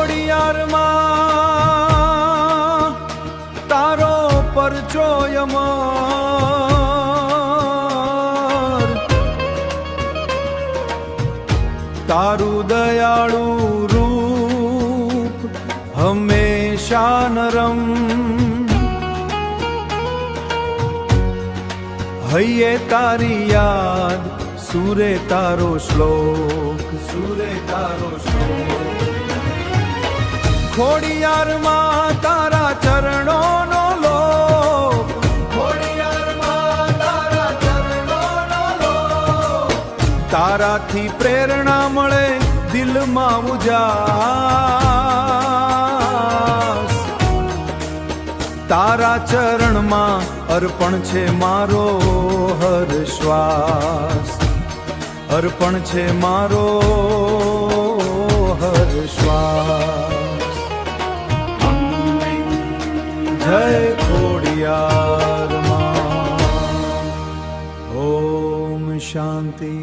ખોડિયારમાં તારો પરચો અમર, તારું દયાળુ રૂપ હંમેશા નરમ, હૈયે તારી યાદ સુરે તારો શ્લોક, સુરે તારો શ્લોક. ખોડિયારમાં તારા ચરણોનો લોક, ખોડિયારમાં તારા ચરણોનો લોક. તારાથી પ્રેરણા મળે દિલમાં ઉજાસ, તારા ચરણમાં અર્પણ છે મારો હર શ્વાસ, અર્પણ છે મારો હર શ્વાસ. જય ખોડિયાર માં. ઓમ શાંતિ.